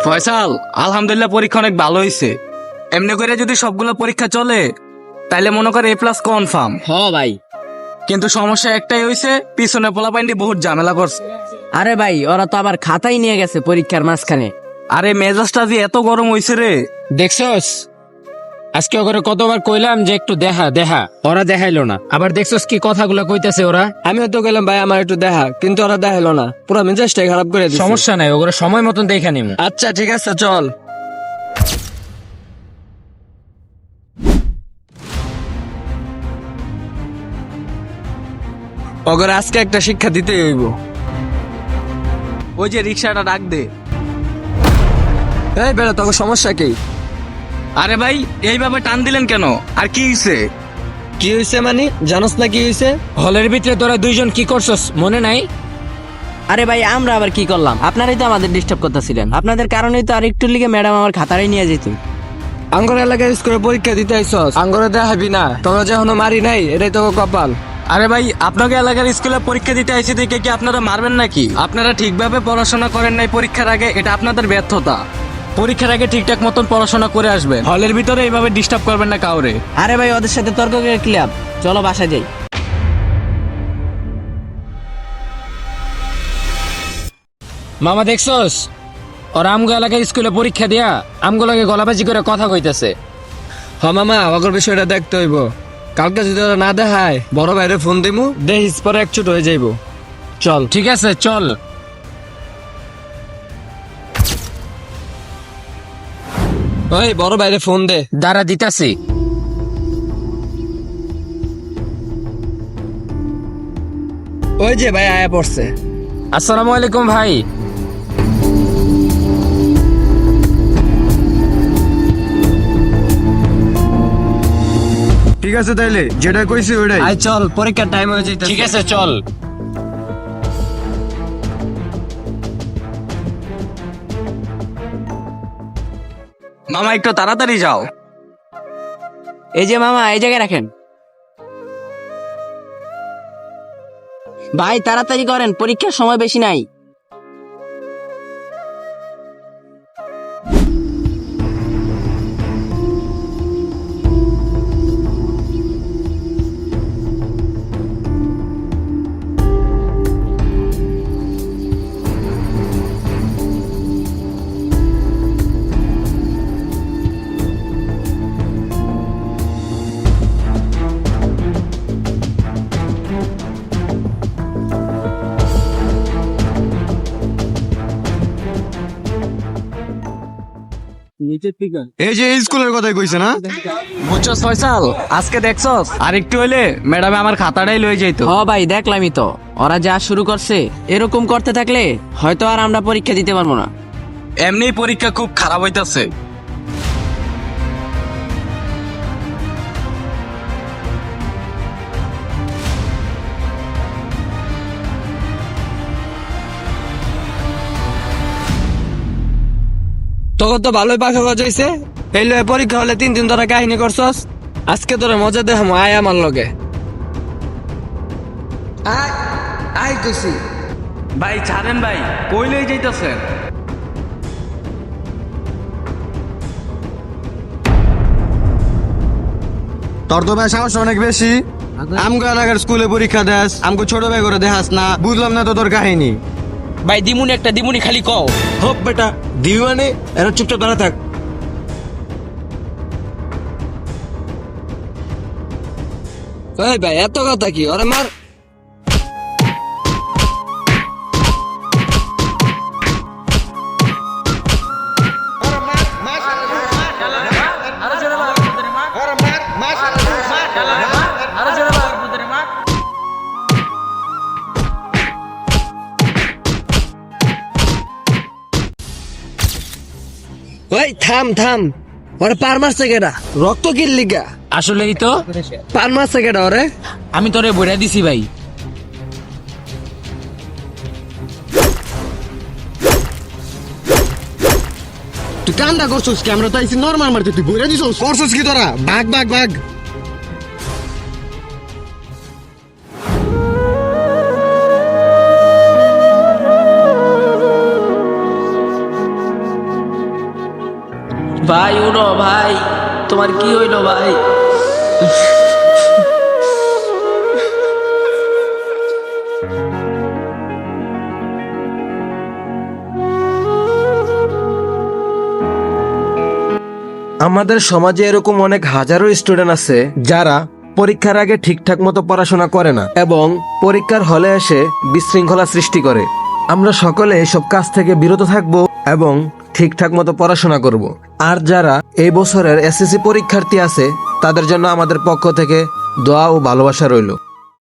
ফয়সাল, আলহামদুলিল্লাহ পরীক্ষা অনেক ভালো হয়েছে। এমনি করে যদি সবগুলো পরীক্ষা চলে তাইলে মনে করে A+ কনফার্ম। ভাই। কিন্তু সমস্যা একটাই হয়েছে, পিছনে পোলাপাইন্ডি বহুত ঝামেলা করছে। আরে ভাই, ওরা তো আবার খাতাই নিয়ে গেছে পরীক্ষার মাঝখানে। আরে মেজাজটা যে এত গরম হয়েছে রে। দেখছস আজকে ওকে কতবার কইলাম যে একটু দেখা দেখা, ওরা দেখাইলো না। আবার দেখছস কি কথাগুলো কইতেছে ওরা। আমিও তো গেলাম ভাই আমার একটু দেখা, কিন্তু ওরা দেখাইলো না, পুরো মেজাজটাই খারাপ করে দিচ্ছে। সমস্যা নাই, ওগুলো সময় মতন দেখে নিব। আচ্ছা ঠিক আছে চল। ওগর আজকে একটা শিক্ষা দিতে হইব। ওই যে রিক্সাটা ডাক দে। এই বেড়া তোকে সমস্যা কি? আরে ভাই, এইভাবে টান দিলেন কেন? আর কি হয়েছে? কি হয়েছে মানে জানোস না কি হয়েছে? হলের ভিতরে তোরা দুইজন কি করছস মনে নাই? আরে ভাই, আমরা আবার কি করলাম? আপনারাই তো আমাদের ডিস্টার্ব করতেছিলেন। আপনাদের কারণেই তো আর একটু লিগে ম্যাডাম আমার খাতারাই নিয়ে যেত। আঙ্গর এলাকায় স্কুলে পরীক্ষা দিতে আইসস, আঙ্গরে দেখাবি না? তোরা যখনও মারি নাই, এটাই তোকে কপাল। আরে ভাই, আপনাকে এলাকার স্কুলে পরীক্ষা দিতে আইছি দেখে কি আপনারা মারবেন নাকি? আপনারা ঠিকভাবে পড়াশোনা করেন নাই পরীক্ষার আগে, এটা আপনাদের ব্যর্থতা। পরীক্ষার আগে ঠিকঠাক মতন পড়াশোনা করে আসবেন। হলের ভিতরে এইভাবে ডিস্টার্ব করবেন না কাউরে। আরে ভাই, ওদের সাথে তর্ক করে ক্লিয়ার, চলো বাসায় যাই। মামা দেখছস ওরা আমগো এলাকায় স্কুলে পরীক্ষা দিয়া আমগুলোকে গলাবাজি করে কথা কইতেছে। হ মামা, ওগর বিষয়টা দেখতে হইব। কালকে যদি ওরা না দেখায়, বড় ভাইরে ফোন দিমু, দেখিস পরে একচুট হয়ে যাইব। চল। ঠিক আছে চল। ওই বড় ভাইরে ফোন দে। দাঁড়া দিতাছি। ওই যে ভাই আয়া পড়ছে। আসসালামু আলাইকুম ভাই। ঠিক আছে তাইলে যেটা কইছি ওইটাই। আয় চল, পরীক্ষার টাইম হয়ে যাইতেছে। ঠিক আছে চল। মামা একটু তাড়াতাড়ি যাও। এই যে মামা, এই জায়গায় রাখেন। ভাই তাড়াতাড়ি করেন, পরীক্ষার সময় বেশি নাই। এই যে এই স্কুলের কথাই কইছে না? বুঝছস ফয়সাল, আজকে দেখছস আর একটু হইলে ম্যাডামে আমার খাতাটাই লয়ে যাইতো। হ ভাই, দেখলামই তো, ওরা যা শুরু করছে এরকম করতে থাকলে হয়তো আর আমরা পরীক্ষা দিতে পারবো না। এমনি পরীক্ষা খুব খারাপ হইতাছে। তোকে তো ভালোই পাখা বাজাইছে। এই লয়ে পরীক্ষা হলে 3 দিন ধরে কাহিনী করছস। আজকে তোরা মজা দেখাম, আয় আমার লগে। আয় কইছি। ভাই ছাড়েন ভাই, কই লয়ে যাইতাছেন? তোর তো ভাই সাহস অনেক বেশি। আমগো এলাকার স্কুলে পরীক্ষা দেস, আমগো ছোট ভাই করে দেখাস না। বুঝলাম না তো তোর কাহিনী। ভাই দিমুনি একটা দিমুনি, খালি কও। হোক বেটা, দিওয়ানে এরা চুপচাপ দাঁড়া থাক। ওই ভাই এত কথা কি? ওরে মার। ওই থাম থাম, ওরে পার মারছে কেডা? রক্ত কিল লিগা? আসলেই তো পার মারছে কেডা ওরে? আমি তোরে বইরা দিছি ভাই। তুই কান্দা করছিস কি? আমরা তো আইছি নরমাল মারতে, তুই বইরা দিছস। করছিস কি তোরা? ভাগ ভাগ ভাগ। ভাই উনো ভাই, তোমার কি হইলো ভাই? আমাদের সমাজে এরকম অনেক হাজারো স্টুডেন্ট আছে যারা পরীক্ষার আগে ঠিকঠাক মতো পড়াশোনা করে না এবং পরীক্ষার হলে এসে বিশৃঙ্খলা সৃষ্টি করে। আমরা সকলে এসব কাজ থেকে বিরত থাকব এবং ঠিকঠাক মতো পড়াশোনা করব। আর যারা এই বছরের এসএসসি পরীক্ষার্থী আছে তাদের জন্য আমাদের পক্ষ থেকে দোয়া ও ভালোবাসা রইল।